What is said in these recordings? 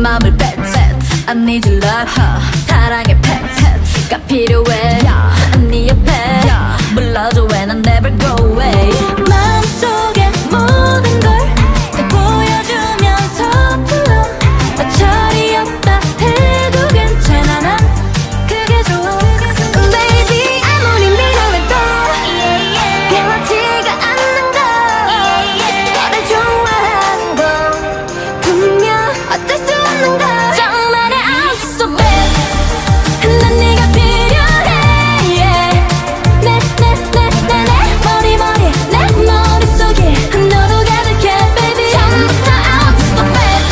맘을 뱉 I need your love 사랑의 펫가 필요해 네 옆에 불러줘 when I never go away 마음속에 모든 걸 다 보여주면서 불러 어처리 없다 해도 괜찮아 난 그게 좋아 Baby 아무리 미워해도 변하지가 않는 걸 너를 좋아하는 건 분명 어쩔 수 없는 걸 정말의 I'm so bad 난 네가 필요해 내 머릿속에 너도 가득해 baby 처음부터 I'm so bad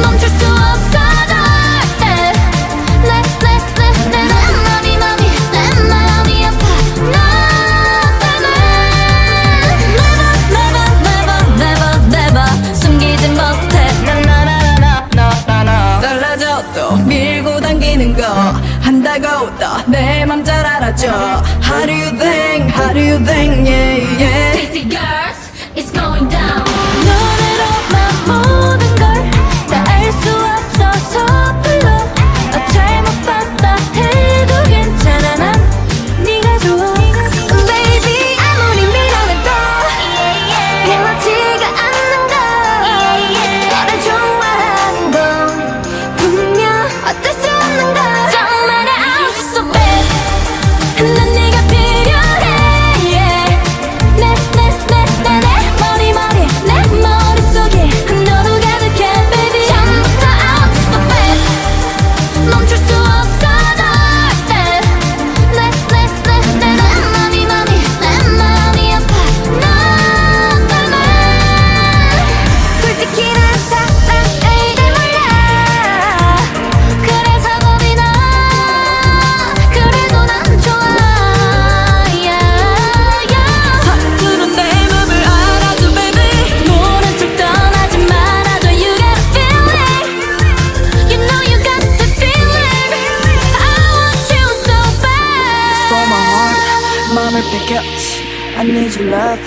멈출 수 없어 절대 내 마음이 아파 너 때문에 never 숨기지 못해 달라져도 밀고 당기는 거 한다고 또 내 맘 잘 알아줘 How do you think yeah yeah Sexy girls it's going down 노래로만 모든 걸 다 알 수 없어서 불러 잘못 봤다 해도 괜찮아 난 네가 좋아 Baby 아무리 미워해도 변하지가 않는 걸 너를 좋아하는 건 분명 어쩔 수 없는 걸 정말의 I'm so bad 난 네가 필요해 내 머릿속에 너도 가득해 baby 처음부터 I'm so bad 멈출 수 없어 절대 내 마음이 아파 너 때문에 솔직히 난 사랑을 잘 몰라 그래서 겁이 나 그래도 난 좋아 서투른 내 맘을 알아줘 baby 모른 척 떠나지 말아줘 You got a feeling You know you got the feeling I want you so bad For my heart 맘을 뺏겼지 I need your love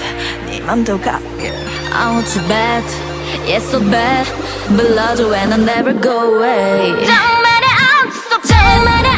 네 맘도 갖게 I want you bad Yeah so bad 불러줘 when I never go away 정말의 I'm so bad 정말의